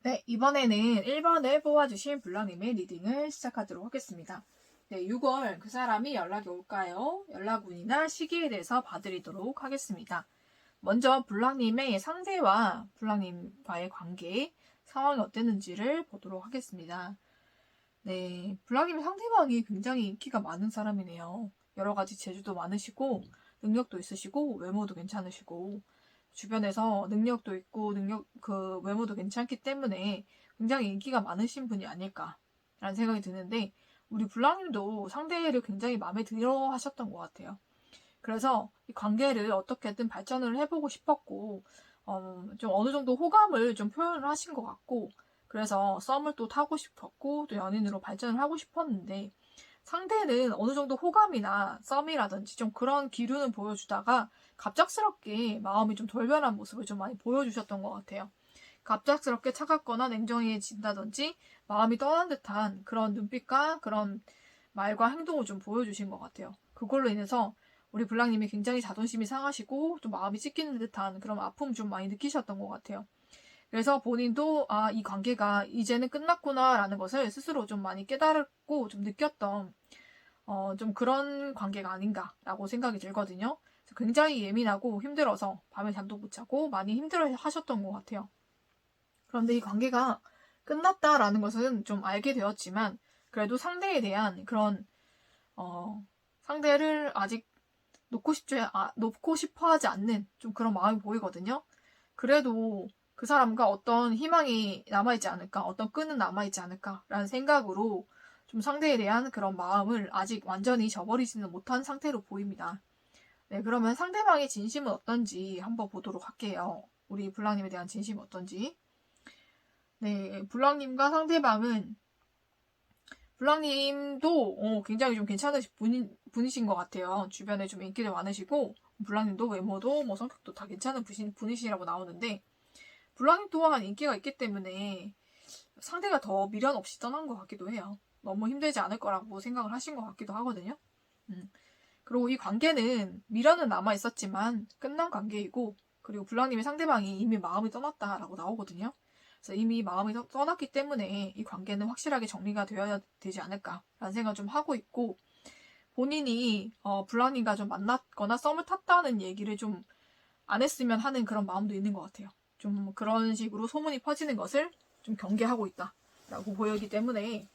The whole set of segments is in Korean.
네, 이번에는 1번을 뽑아주신 블랑님의 리딩을 시작하도록 하겠습니다. 네, 6월 그 사람이 연락이 올까요? 연락운이나 시기에 대해서 봐드리도록 하겠습니다. 먼저 블랑님의 상대와 블랑님과의 관계, 상황이 어땠는지를 보도록 하겠습니다. 네, 블랑님의 상대방이 굉장히 인기가 많은 사람이네요. 여러 가지 재주도 많으시고, 능력도 있으시고, 외모도 괜찮으시고, 주변에서 능력도 있고 외모도 괜찮기 때문에 굉장히 인기가 많으신 분이 아닐까라는 생각이 드는데 우리 블랑님도 상대를 굉장히 마음에 들어 하셨던 것 같아요. 그래서 이 관계를 어떻게든 발전을 해보고 싶었고 좀 어느 정도 호감을 좀 표현을 하신 것 같고 그래서 썸을 또 타고 싶었고 또 연인으로 발전을 하고 싶었는데 상대는 어느 정도 호감이나 썸이라든지 좀 그런 기류는 보여주다가 갑작스럽게 마음이 좀 돌변한 모습을 좀 많이 보여주셨던 것 같아요. 갑작스럽게 차갑거나 냉정해진다든지 마음이 떠난 듯한 그런 눈빛과 그런 말과 행동을 좀 보여주신 것 같아요. 그걸로 인해서 우리 블랑님이 굉장히 자존심이 상하시고 좀 마음이 찢기는 듯한 그런 아픔 좀 많이 느끼셨던 것 같아요. 그래서 본인도 이 관계가 이제는 끝났구나라는 것을 스스로 좀 많이 깨달았고 좀 느꼈던 좀 그런 관계가 아닌가라고 생각이 들거든요. 굉장히 예민하고 힘들어서 밤에 잠도 못 자고 많이 힘들어 하셨던 것 같아요. 그런데 이 관계가 끝났다라는 것은 좀 알게 되었지만 그래도 상대에 대한 그런 상대를 아직 놓고 싶어 하지 않는 좀 그런 마음이 보이거든요. 그래도 그 사람과 어떤 희망이 남아있지 않을까, 어떤 끈은 남아있지 않을까라는 생각으로 좀 상대에 대한 그런 마음을 아직 완전히 저버리지는 못한 상태로 보입니다. 네, 그러면 상대방의 진심은 어떤지 한번 보도록 할게요. 우리 블랑님에 대한 진심이 어떤지. 네, 블랑님과 상대방은 블랑님도 굉장히 좀 괜찮으신 분이신 것 같아요. 주변에 좀 인기도 많으시고 블랑님도 외모도 뭐 성격도 다 괜찮은 분이시라고 나오는데 블랑님 또한 인기가 있기 때문에 상대가 더 미련 없이 떠난 것 같기도 해요. 너무 힘들지 않을 거라고 생각을 하신 것 같기도 하거든요. 그리고 이 관계는 미련은 남아 있었지만 끝난 관계이고 그리고 블랑님의 상대방이 이미 마음이 떠났다라고 나오거든요. 그래서 이미 마음이 떠났기 때문에 이 관계는 확실하게 정리가 되어야 되지 않을까라는 생각을 좀 하고 있고 본인이 블랑님과 좀 만났거나 썸을 탔다는 얘기를 좀 안 했으면 하는 그런 마음도 있는 것 같아요. 좀 그런 식으로 소문이 퍼지는 것을 좀 경계하고 있다라고 보이기 때문에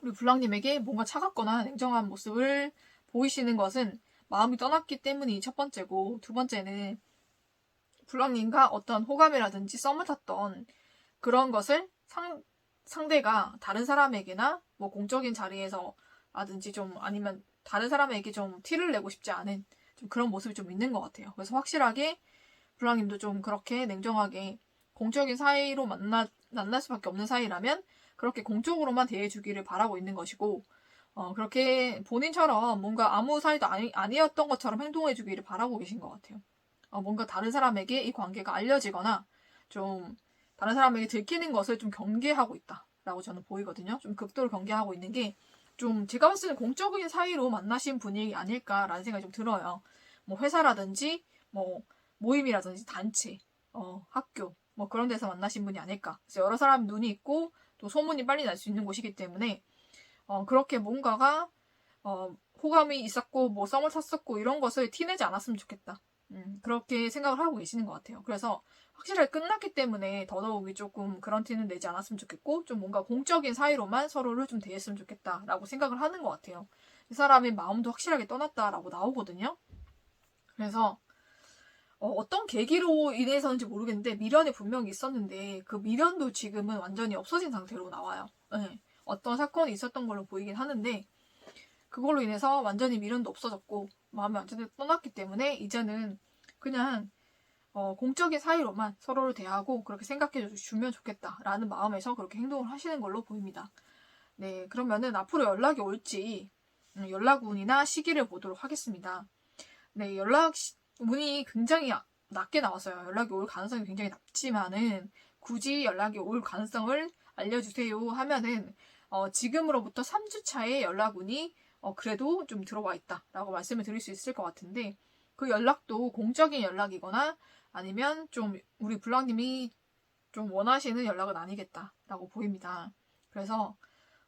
우리 블랑님에게 뭔가 차갑거나 냉정한 모습을 보이시는 것은 마음이 떠났기 때문이 첫 번째고 두 번째는 블랑님과 어떤 호감이라든지 썸을 탔던 그런 것을 상대가 다른 사람에게나 뭐 공적인 자리에서라든지 좀 아니면 다른 사람에게 좀 티를 내고 싶지 않은 좀 그런 모습이 좀 있는 것 같아요. 그래서 확실하게 블랑님도 좀 그렇게 냉정하게 공적인 사이로 만날 수밖에 없는 사이라면 그렇게 공적으로만 대해주기를 바라고 있는 것이고 그렇게 본인처럼 뭔가 아무 사이도 아니었던 것처럼 행동해주기를 바라고 계신 것 같아요. 뭔가 다른 사람에게 이 관계가 알려지거나 좀 다른 사람에게 들키는 것을 좀 경계하고 있다라고 저는 보이거든요. 좀 극도로 경계하고 있는 게 좀 제가 봤을 때는 공적인 사이로 만나신 분이 아닐까라는 생각이 좀 들어요. 뭐 회사라든지 뭐 모임이라든지 단체, 학교 뭐 그런 데서 만나신 분이 아닐까. 그래서 여러 사람 눈이 있고 또 소문이 빨리 날 수 있는 곳이기 때문에 그렇게 뭔가가 호감이 있었고 뭐 썸을 탔었고 이런 것을 티내지 않았으면 좋겠다. 그렇게 생각을 하고 계시는 것 같아요. 그래서 확실하게 끝났기 때문에 더더욱이 조금 그런 티는 내지 않았으면 좋겠고 좀 뭔가 공적인 사이로만 서로를 좀 대했으면 좋겠다라고 생각을 하는 것 같아요. 이 사람의 마음도 확실하게 떠났다라고 나오거든요. 그래서 어떤 계기로 인해서인지 모르겠는데 미련이 분명히 있었는데 그 미련도 지금은 완전히 없어진 상태로 나와요. 네. 어떤 사건이 있었던 걸로 보이긴 하는데 그걸로 인해서 완전히 미련도 없어졌고 마음이 완전히 떠났기 때문에 이제는 그냥 공적인 사이로만 서로를 대하고 그렇게 생각해 주면 좋겠다라는 마음에서 그렇게 행동을 하시는 걸로 보입니다. 네, 그러면은 앞으로 연락이 올지 연락 운이나 시기를 보도록 하겠습니다. 네, 운이 굉장히 낮게 나왔어요. 연락이 올 가능성이 굉장히 낮지만은 굳이 연락이 올 가능성을 알려주세요 하면은 지금으로부터 3주 차에 연락운이 그래도 좀 들어와 있다라고 말씀을 드릴 수 있을 것 같은데 그 연락도 공적인 연락이거나 아니면 좀 우리 블랑님이 좀 원하시는 연락은 아니겠다라고 보입니다. 그래서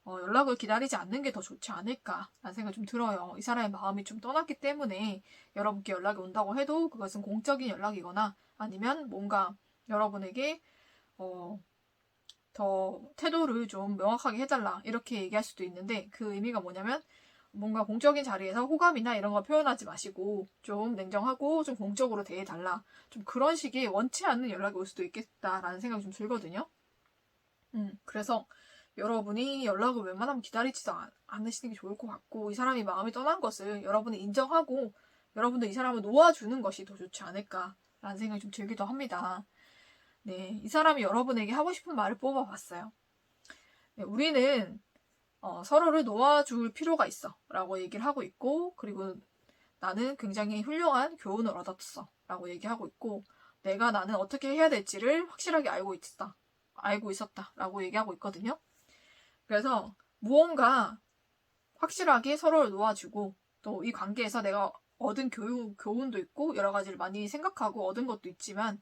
연락을 기다리지 않는 게 더 좋지 않을까라는 생각이 좀 들어요. 이 사람의 마음이 좀 떠났기 때문에 여러분께 연락이 온다고 해도 그것은 공적인 연락이거나 아니면 뭔가 여러분에게 더 태도를 좀 명확하게 해달라 이렇게 얘기할 수도 있는데, 그 의미가 뭐냐면 뭔가 공적인 자리에서 호감이나 이런 거 표현하지 마시고 좀 냉정하고 좀 공적으로 대해달라, 좀 그런 식의 원치 않는 연락이 올 수도 있겠다라는 생각이 좀 들거든요. 그래서 여러분이 연락을 웬만하면 기다리지도 않으시는 게 좋을 것 같고, 이 사람이 마음이 떠난 것을 여러분이 인정하고 여러분도 이 사람을 놓아주는 것이 더 좋지 않을까라는 생각이 좀 들기도 합니다. 네, 이 사람이 여러분에게 하고 싶은 말을 뽑아봤어요. 네, 우리는 서로를 놓아줄 필요가 있어 라고 얘기를 하고 있고, 그리고 나는 굉장히 훌륭한 교훈을 얻었어 라고 얘기하고 있고, 나는 어떻게 해야 될지를 확실하게 알고 있었다 라고 얘기하고 있거든요. 그래서 무언가 확실하게 서로를 놓아주고, 또 이 관계에서 내가 얻은 교훈도 있고 여러 가지를 많이 생각하고 얻은 것도 있지만,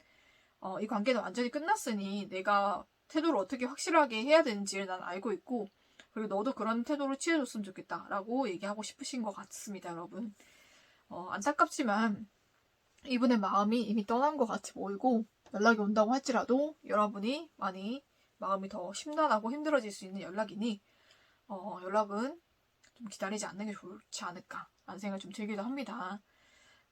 이 관계는 완전히 끝났으니 내가 태도를 어떻게 확실하게 해야 되는지를 난 알고 있고, 그리고 너도 그런 태도를 취해줬으면 좋겠다라고 얘기하고 싶으신 것 같습니다, 여러분. 안타깝지만 이분의 마음이 이미 떠난 것 같이 보이고, 연락이 온다고 할지라도 여러분이 많이 마음이 더 심란하고 힘들어질 수 있는 연락이니 연락은 좀 기다리지 않는 게 좋지 않을까라는 생각이 좀 들기도 합니다.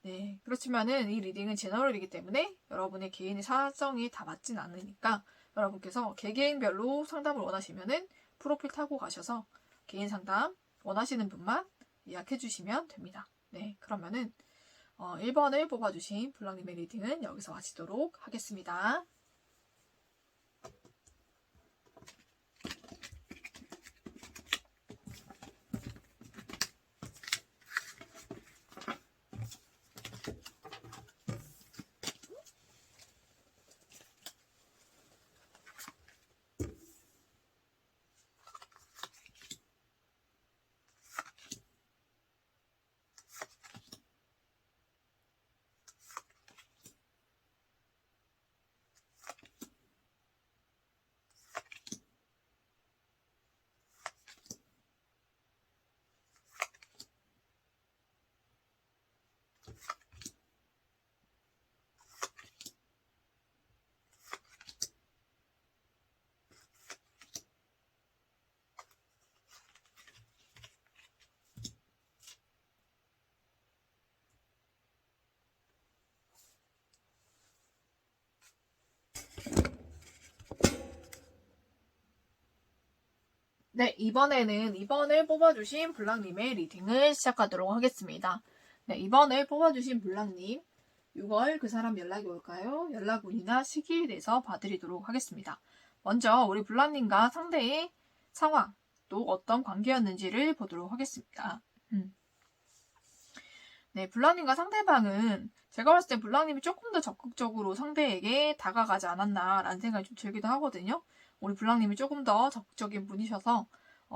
네, 그렇지만은 이 리딩은 제너럴이기 때문에 여러분의 개인의 사정이 다 맞진 않으니까, 여러분께서 개개인별로 상담을 원하시면은 프로필 타고 가셔서 개인 상담 원하시는 분만 예약해 주시면 됩니다. 네, 그러면은 1번을 뽑아주신 블랑님의 리딩은 여기서 마치도록 하겠습니다. 네, 이번에는 2번을 뽑아주신 블랑님의 리딩을 시작하도록 하겠습니다. 네, 2번을 뽑아주신 블랑님, 6월 그 사람 연락이 올까요? 연락 운이나 시기에 대해서 봐드리도록 하겠습니다. 먼저 우리 블랑님과 상대의 상황, 또 어떤 관계였는지를 보도록 하겠습니다. 네, 블랑님과 상대방은 제가 봤을 때 블랑님이 조금 더 적극적으로 상대에게 다가가지 않았나라는 생각이 좀 들기도 하거든요. 우리 블랑님이 조금 더 적극적인 분이셔서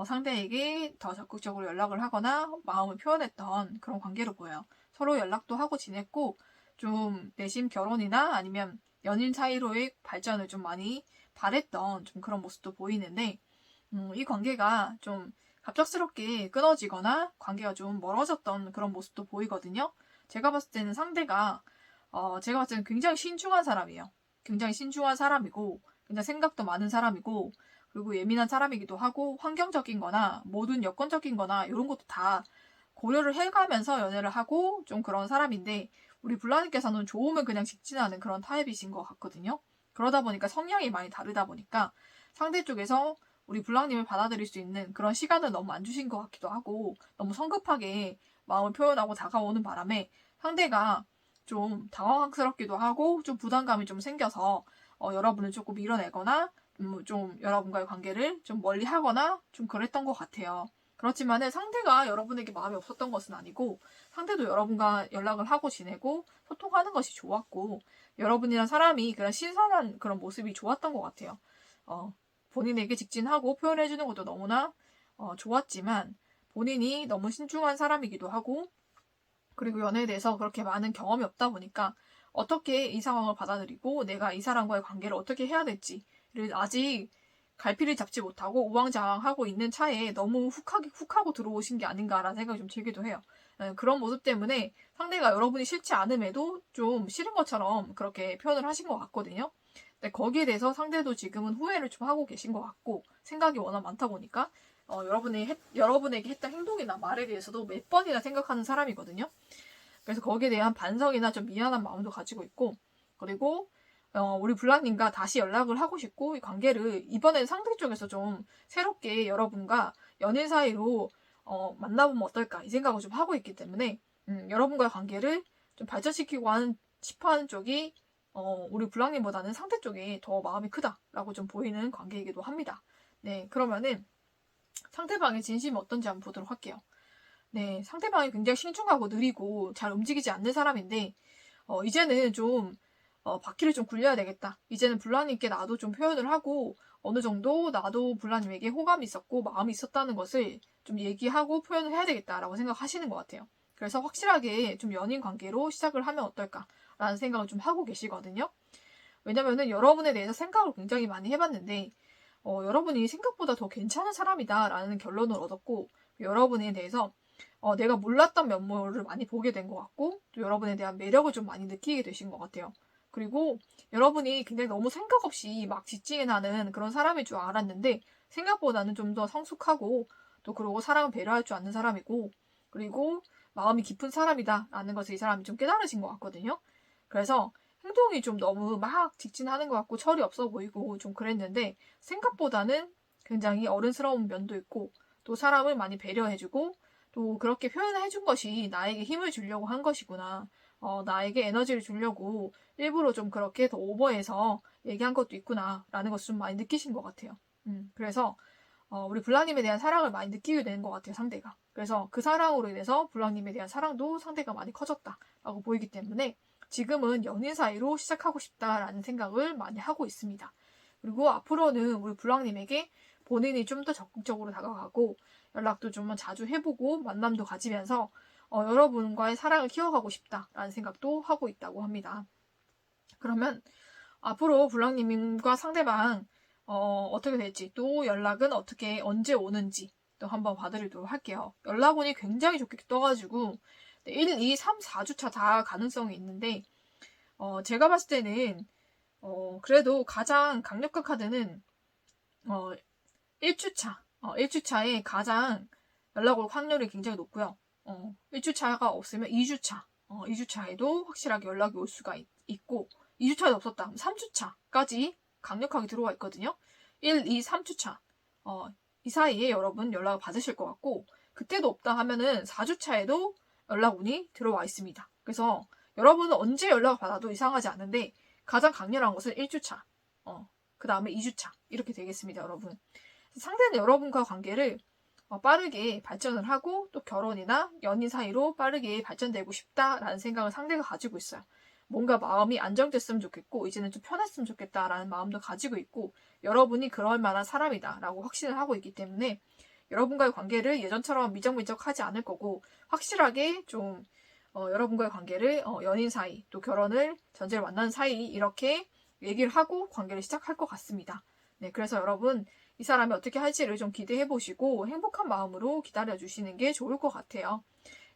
상대에게 더 적극적으로 연락을 하거나 마음을 표현했던 그런 관계로 보여요. 서로 연락도 하고 지냈고, 좀 내심 결혼이나 아니면 연인 사이로의 발전을 좀 많이 바랬던 좀 그런 모습도 보이는데, 이 관계가 좀 갑작스럽게 끊어지거나 관계가 좀 멀어졌던 그런 모습도 보이거든요. 제가 봤을 때는 상대가 제가 봤을 때는 굉장히 신중한 사람이에요. 굉장히 신중한 사람이고, 굉장히 생각도 많은 사람이고, 그리고 예민한 사람이기도 하고, 환경적인 거나 모든 여건적인 거나 이런 것도 다 고려를 해가면서 연애를 하고 좀 그런 사람인데, 우리 블라님께서는 좋으면 그냥 직진하는 그런 타입이신 것 같거든요. 그러다 보니까 성향이 많이 다르다 보니까 상대 쪽에서 우리 블랑님을 받아들일 수 있는 그런 시간을 너무 안 주신 것 같기도 하고, 너무 성급하게 마음을 표현하고 다가오는 바람에 상대가 좀 당황스럽기도 하고 좀 부담감이 좀 생겨서 여러분을 조금 밀어내거나 좀 여러분과의 관계를 좀 멀리 하거나 좀 그랬던 것 같아요. 그렇지만은 상대가 여러분에게 마음이 없었던 것은 아니고, 상대도 여러분과 연락을 하고 지내고 소통하는 것이 좋았고, 여러분이란 사람이 그런 신선한 그런 모습이 좋았던 것 같아요. 본인에게 직진하고 표현해주는 것도 너무나 좋았지만, 본인이 너무 신중한 사람이기도 하고, 그리고 연애에 대해서 그렇게 많은 경험이 없다 보니까 어떻게 이 상황을 받아들이고 내가 이 사람과의 관계를 어떻게 해야 될지를 아직 갈피를 잡지 못하고 우왕좌왕하고 있는 차에 너무 훅하고 들어오신 게 아닌가라는 생각이 좀 들기도 해요. 그런 모습 때문에 상대가 여러분이 싫지 않음에도 좀 싫은 것처럼 그렇게 표현을 하신 것 같거든요. 근데 거기에 대해서 상대도 지금은 후회를 좀 하고 계신 것 같고 생각이 워낙 많다 보니까 여러분에게 했던 행동이나 말에 대해서도 몇 번이나 생각하는 사람이거든요. 그래서 거기에 대한 반성이나 좀 미안한 마음도 가지고 있고 그리고 우리 블랑님과 다시 연락을 하고 싶고 이 관계를 이번엔 상대 쪽에서 좀 새롭게 여러분과 연인 사이로 만나보면 어떨까 이 생각을 좀 하고 있기 때문에 여러분과의 관계를 좀 발전시키고 싶어하는 쪽이 우리 블랑님보다는 상대 쪽이 더 마음이 크다라고 좀 보이는 관계이기도 합니다. 네, 그러면은 상대방의 진심이 어떤지 한번 보도록 할게요. 네, 상대방이 굉장히 신중하고 느리고 잘 움직이지 않는 사람인데 이제는 좀 바퀴를 좀 굴려야 되겠다. 이제는 블라님께 나도 좀 표현을 하고 어느 정도 나도 블라님에게 호감이 있었고 마음이 있었다는 것을 좀 얘기하고 표현을 해야 되겠다라고 생각하시는 것 같아요. 그래서 확실하게 좀 연인 관계로 시작을 하면 어떨까라는 생각을 좀 하고 계시거든요. 왜냐면은 여러분에 대해서 생각을 굉장히 많이 해봤는데 여러분이 생각보다 더 괜찮은 사람이다라는 결론을 얻었고 여러분에 대해서 내가 몰랐던 면모를 많이 보게 된 것 같고 또 여러분에 대한 매력을 좀 많이 느끼게 되신 것 같아요. 그리고 여러분이 굉장히 너무 생각 없이 막 지칭하는 그런 사람일 줄 알았는데 생각보다는 좀 더 성숙하고 또 그러고 사람을 배려할 줄 아는 사람이고 그리고 마음이 깊은 사람이다라는 것을 이 사람이 좀 깨달으신 것 같거든요. 그래서 행동이 좀 너무 막 직진하는 것 같고 철이 없어 보이고 좀 그랬는데 생각보다는 굉장히 어른스러운 면도 있고 또 사람을 많이 배려해주고 또 그렇게 표현을 해준 것이 나에게 힘을 주려고 한 것이구나. 나에게 에너지를 주려고 일부러 좀 그렇게 더 오버해서 얘기한 것도 있구나. 라는 것을 좀 많이 느끼신 것 같아요. 그래서 우리 블랑님에 대한 사랑을 많이 느끼게 되는 것 같아요, 상대가. 그래서 그 사랑으로 인해서 블랑님에 대한 사랑도 상대가 많이 커졌다라고 보이기 때문에 지금은 연인 사이로 시작하고 싶다라는 생각을 많이 하고 있습니다. 그리고 앞으로는 우리 블랑님에게 본인이 좀 더 적극적으로 다가가고 연락도 좀 자주 해보고 만남도 가지면서 여러분과의 사랑을 키워가고 싶다라는 생각도 하고 있다고 합니다. 그러면 앞으로 블랑님과 상대방 어떻게 될지 또 연락은 어떻게 언제 오는지 또 한번 봐드리도록 할게요. 연락운이 굉장히 좋게 떠가지고 1, 2, 3, 4주차 다 가능성이 있는데 제가 봤을 때는 그래도 가장 강력한 카드는 1주차 1주차에 가장 연락 올 확률이 굉장히 높고요. 1주차가 없으면 2주차 2주차에도 확실하게 연락이 올 수가 있고 2주차도 없었다 하면 3주차까지 강력하게 들어와 있거든요. 1, 2, 3주차 이 사이에 여러분 연락을 받으실 것 같고 그때도 없다 하면은 4주차에도 연락운이 들어와 있습니다. 그래서 여러분은 언제 연락을 받아도 이상하지 않은데 가장 강렬한 것은 1주차 그 다음에 2주차 이렇게 되겠습니다. 여러분 상대는 여러분과 관계를 빠르게 발전을 하고 또 결혼이나 연인 사이로 빠르게 발전되고 싶다라는 생각을 상대가 가지고 있어요. 뭔가 마음이 안정됐으면 좋겠고 이제는 좀 편했으면 좋겠다라는 마음도 가지고 있고 여러분이 그럴 만한 사람이다라고 확신을 하고 있기 때문에 여러분과의 관계를 예전처럼 미적미적하지 않을 거고 확실하게 좀 여러분과의 관계를 연인 사이 또 결혼을 전제를 만나는 사이 이렇게 얘기를 하고 관계를 시작할 것 같습니다. 네, 그래서 여러분 이 사람이 어떻게 할지를 좀 기대해 보시고 행복한 마음으로 기다려 주시는 게 좋을 것 같아요.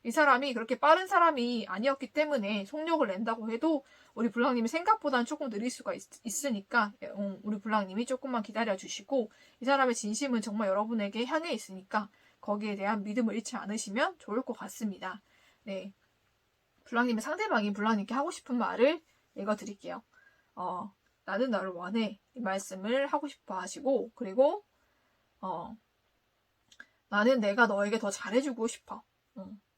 이 사람이 그렇게 빠른 사람이 아니었기 때문에 속력을 낸다고 해도 우리 블랑님이 생각보다는 조금 느릴 수가 있으니까 우리 블랑님이 조금만 기다려 주시고 이 사람의 진심은 정말 여러분에게 향해 있으니까 거기에 대한 믿음을 잃지 않으시면 좋을 것 같습니다. 네, 블랑님의 상대방이 블랑님께 하고 싶은 말을 읽어드릴게요. 나는 너를 원해 이 말씀을 하고 싶어 하시고 그리고 나는 내가 너에게 더 잘해주고 싶어.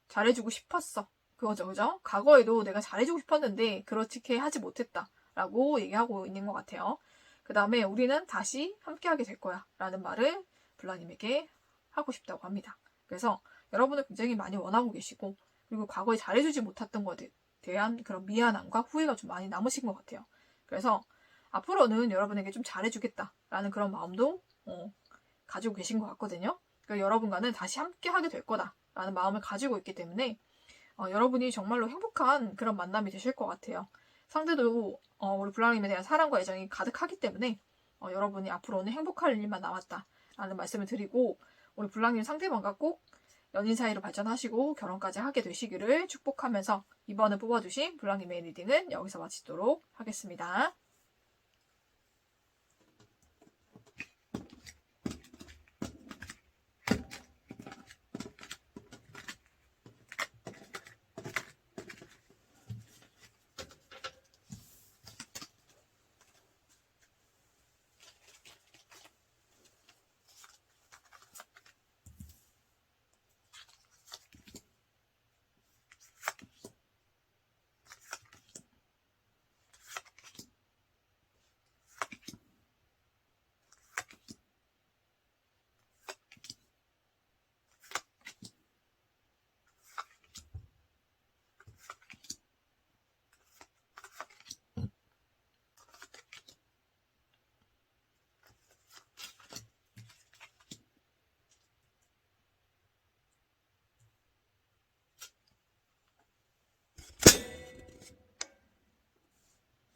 잘해주고 싶었어. 그거죠, 그죠? 과거에도 내가 잘해주고 싶었는데 그렇게 하지 못했다 라고 얘기하고 있는 것 같아요. 그 다음에 우리는 다시 함께하게 될 거야 라는 말을 블라님에게 하고 싶다고 합니다. 그래서 여러분을 굉장히 많이 원하고 계시고 그리고 과거에 잘해주지 못했던 것에 대한 그런 미안함과 후회가 좀 많이 남으신 것 같아요. 그래서 앞으로는 여러분에게 좀 잘해주겠다라는 그런 마음도 가지고 계신 것 같거든요. 그러니까 여러분과는 다시 함께하게 될 거다라는 마음을 가지고 있기 때문에 여러분이 정말로 행복한 그런 만남이 되실 것 같아요. 상대도 우리 불랑님에 대한 사랑과 애정이 가득하기 때문에 여러분이 앞으로는 행복할 일만 남았다라는 말씀을 드리고, 우리 불랑님 상대방과 꼭 연인 사이로 발전하시고 결혼까지 하게 되시기를 축복하면서 이번에 뽑아주신 불랑님의 리딩은 여기서 마치도록 하겠습니다.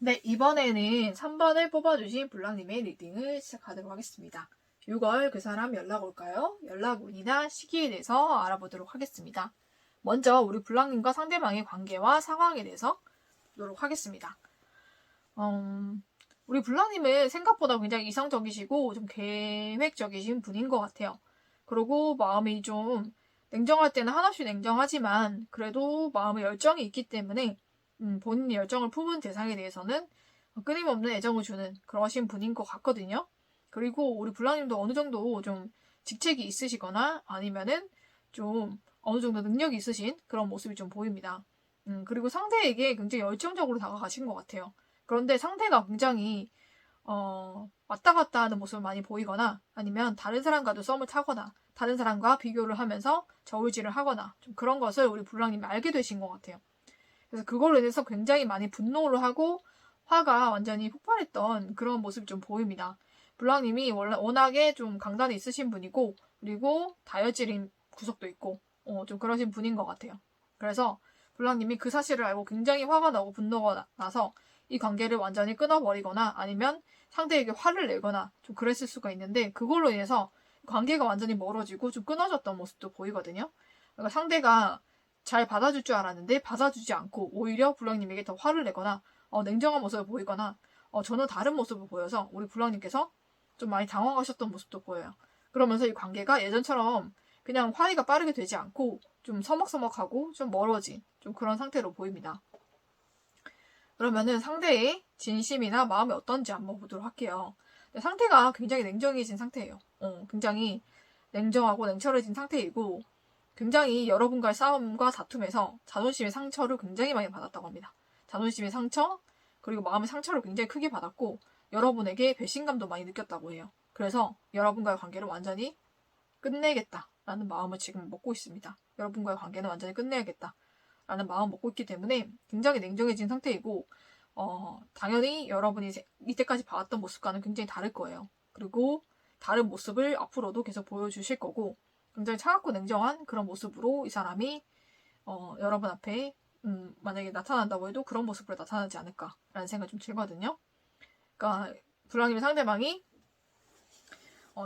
네, 이번에는 3번을 뽑아주신 불랑님의 리딩을 시작하도록 하겠습니다. 6월 그 사람 연락 올까요? 연락 운이나 시기에 대해서 알아보도록 하겠습니다. 먼저 우리 불랑님과 상대방의 관계와 상황에 대해서 보도록 하겠습니다. 우리 불랑님은 생각보다 굉장히 이상적이시고 좀 계획적이신 분인 것 같아요. 그리고 마음이 좀 냉정할 때는 한없이 냉정하지만 그래도 마음에 열정이 있기 때문에 본인의 열정을 품은 대상에 대해서는 끊임없는 애정을 주는 그러신 분인 것 같거든요. 그리고 우리 불랑님도 어느 정도 좀 직책이 있으시거나 아니면은 좀 어느 정도 능력이 있으신 그런 모습이 좀 보입니다. 그리고 상대에게 굉장히 열정적으로 다가가신 것 같아요. 그런데 상대가 굉장히 왔다 갔다 하는 모습을 많이 보이거나 아니면 다른 사람과도 썸을 타거나 다른 사람과 비교를 하면서 저울질을 하거나 좀 그런 것을 우리 불랑님이 알게 되신 것 같아요. 그래서 그걸로 인해서 굉장히 많이 분노를 하고 화가 완전히 폭발했던 그런 모습이 좀 보입니다. 불랑님이 워낙에 좀 강단이 있으신 분이고 그리고 다혈질인 구석도 있고 좀 그러신 분인 것 같아요. 그래서 불랑님이 그 사실을 알고 굉장히 화가 나고 분노가 나서 이 관계를 완전히 끊어버리거나 아니면 상대에게 화를 내거나 좀 그랬을 수가 있는데 그걸로 인해서 관계가 완전히 멀어지고 좀 끊어졌던 모습도 보이거든요. 그러니까 상대가 잘 받아줄 줄 알았는데 받아주지 않고 오히려 불랑님에게 더 화를 내거나 냉정한 모습을 보이거나 전혀 다른 모습을 보여서 우리 불랑님께서 좀 많이 당황하셨던 모습도 보여요. 그러면서 이 관계가 예전처럼 그냥 화해가 빠르게 되지 않고 좀 서먹서먹하고 좀 멀어진 좀 그런 상태로 보입니다. 그러면은 상대의 진심이나 마음이 어떤지 한번 보도록 할게요. 상태가 굉장히 냉정해진 상태예요. 굉장히 냉정하고 냉철해진 상태이고 굉장히 여러분과의 싸움과 다툼에서 자존심의 상처를 굉장히 많이 받았다고 합니다. 자존심의 상처, 그리고 마음의 상처를 굉장히 크게 받았고 여러분에게 배신감도 많이 느꼈다고 해요. 그래서 여러분과의 관계를 완전히 끝내겠다라는 마음을 지금 먹고 있습니다. 여러분과의 관계는 완전히 끝내야겠다라는 마음을 먹고 있기 때문에 굉장히 냉정해진 상태이고 당연히 여러분이 이때까지 봐왔던 모습과는 굉장히 다를 거예요. 그리고 다른 모습을 앞으로도 계속 보여주실 거고 굉장히 차갑고 냉정한 그런 모습으로 이 사람이 여러분 앞에 만약에 나타난다고 해도 그런 모습으로 나타나지 않을까라는 생각이 좀 들거든요. 그러니까 불랑님의 상대방이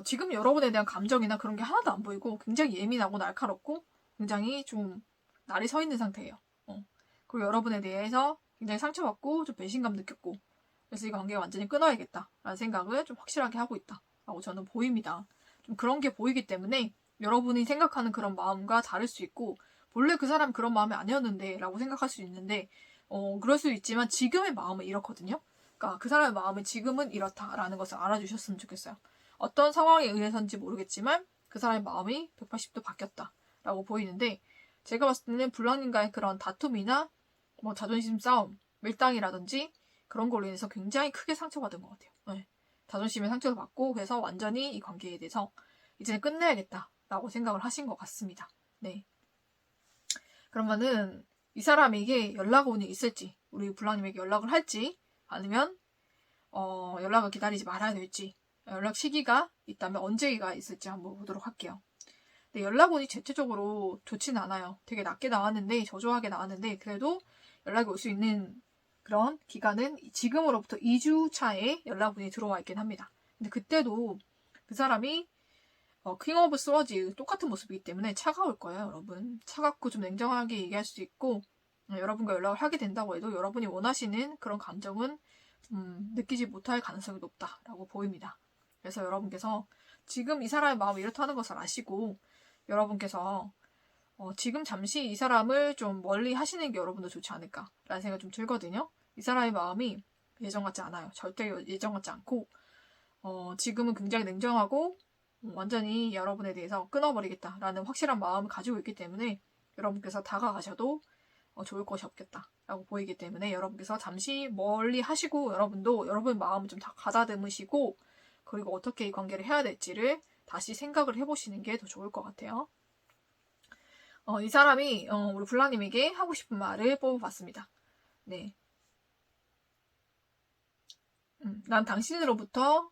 지금 여러분에 대한 감정이나 그런 게 하나도 안 보이고 굉장히 예민하고 날카롭고 굉장히 좀 날이 서 있는 상태예요. 그리고 여러분에 대해서 굉장히 상처받고 좀 배신감 느꼈고 그래서 이 관계가 완전히 끊어야겠다라는 생각을 좀 확실하게 하고 있다라고 저는 보입니다. 좀 그런 게 보이기 때문에 여러분이 생각하는 그런 마음과 다를 수 있고 본래 그 사람 그런 마음이 아니었는데 라고 생각할 수 있는데 그럴 수 있지만 지금의 마음은 이렇거든요. 그러니까 그 사람의 마음은 지금은 이렇다라는 것을 알아주셨으면 좋겠어요. 어떤 상황에 의해서인지 모르겠지만 그 사람의 마음이 180도 바뀌었다라고 보이는데 제가 봤을 때는 불랑님과의 그런 다툼이나 뭐 자존심 싸움, 밀당이라든지 그런 걸로 인해서 굉장히 크게 상처받은 것 같아요. 네. 자존심에 상처를 받고 그래서 완전히 이 관계에 대해서 이제는 끝내야겠다라고 생각을 하신 것 같습니다. 네. 그러면은 이 사람에게 연락 온이 있을지, 우리 불랑님에게 연락을 할지, 아니면 연락을 기다리지 말아야 될지, 연락 시기가 있다면 언제가 있을지 한번 보도록 할게요. 근데 연락 온이 전체적으로 좋지는 않아요. 되게 낮게 나왔는데, 저조하게 나왔는데, 그래도 연락이 올 수 있는 그런 기간은 지금으로부터 2주 차에 연락운이 들어와 있긴 합니다. 근데 그때도 그 사람이 킹 오브 스워즈 똑같은 모습이기 때문에 차가울 거예요, 여러분. 차갑고 좀 냉정하게 얘기할 수도 있고, 여러분과 연락을 하게 된다고 해도 여러분이 원하시는 그런 감정은 느끼지 못할 가능성이 높다라고 보입니다. 그래서 여러분께서 지금 이 사람의 마음이 이렇다는 것을 아시고 여러분께서 지금 잠시 이 사람을 좀 멀리 하시는 게 여러분도 좋지 않을까라는 생각이 좀 들거든요. 이 사람의 마음이 예전 같지 않아요. 절대 예전 같지 않고 지금은 굉장히 냉정하고 완전히 여러분에 대해서 끊어버리겠다라는 확실한 마음을 가지고 있기 때문에 여러분께서 다가가셔도 좋을 것이 없겠다라고 보이기 때문에 여러분께서 잠시 멀리 하시고 여러분도 여러분 마음을 좀 다 가다듬으시고 그리고 어떻게 이 관계를 해야 될지를 다시 생각을 해보시는 게 더 좋을 것 같아요. 이 사람이 우리 블랑님에게 하고 싶은 말을 뽑아봤습니다. 네. 난 당신으로부터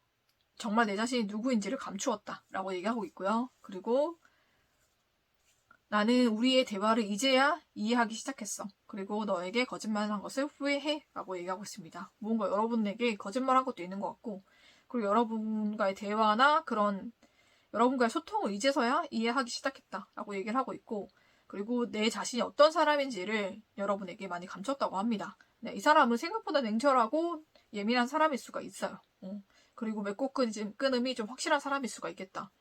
정말 내 자신이 누구인지를 감추었다 라고 얘기하고 있고요. 그리고 나는 우리의 대화를 이제야 이해하기 시작했어. 그리고 너에게 거짓말한 것을 후회해 라고 얘기하고 있습니다. 뭔가 여러분에게 거짓말한 것도 있는 것 같고 그리고 여러분과의 대화나 그런 여러분과의 소통을 이제서야 이해하기 시작했다 라고 얘기를 하고 있고 그리고 내 자신이 어떤 사람인지를 여러분에게 많이 감췄다고 합니다. 네, 이 사람은 생각보다 냉철하고 예민한 사람일 수가 있어요. 그리고 맺고 끊음이 좀 확실한 사람일 수가 있겠다.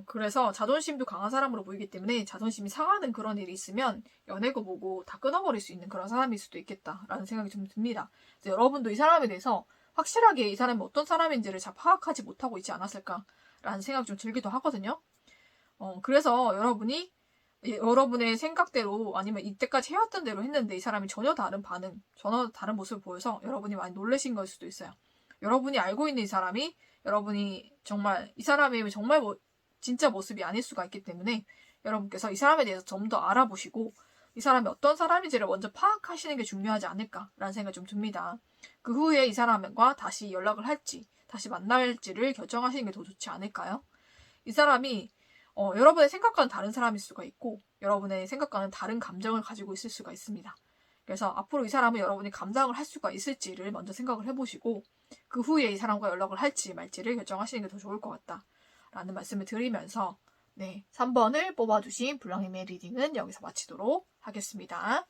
그래서 자존심도 강한 사람으로 보이기 때문에 자존심이 상하는 그런 일이 있으면 연애고 뭐고 다 끊어버릴 수 있는 그런 사람일 수도 있겠다라는 생각이 좀 듭니다. 여러분도 이 사람에 대해서 확실하게 이 사람이 어떤 사람인지를 잘 파악하지 못하고 있지 않았을까라는 생각이 좀 들기도 하거든요. 그래서 여러분이 여러분의 생각대로 아니면 이때까지 해왔던 대로 했는데 이 사람이 전혀 다른 반응, 전혀 다른 모습을 보여서 여러분이 많이 놀라신 걸 수도 있어요. 여러분이 알고 있는 이 사람이 여러분이 정말 이 사람이 정말 진짜 모습이 아닐 수가 있기 때문에 여러분께서 이 사람에 대해서 좀 더 알아보시고 이 사람이 어떤 사람인지를 먼저 파악하시는 게 중요하지 않을까라는 생각이 좀 듭니다. 그 후에 이 사람과 다시 연락을 할지 다시 만날지를 결정하시는 게 더 좋지 않을까요? 이 사람이 여러분의 생각과는 다른 사람일 수가 있고 여러분의 생각과는 다른 감정을 가지고 있을 수가 있습니다. 그래서 앞으로 이 사람은 여러분이 감당을 할 수가 있을지를 먼저 생각을 해보시고 그 후에 이 사람과 연락을 할지 말지를 결정하시는 게 더 좋을 것 같다라는 말씀을 드리면서 네, 3번을 뽑아주신 블랑님의 리딩은 여기서 마치도록 하겠습니다.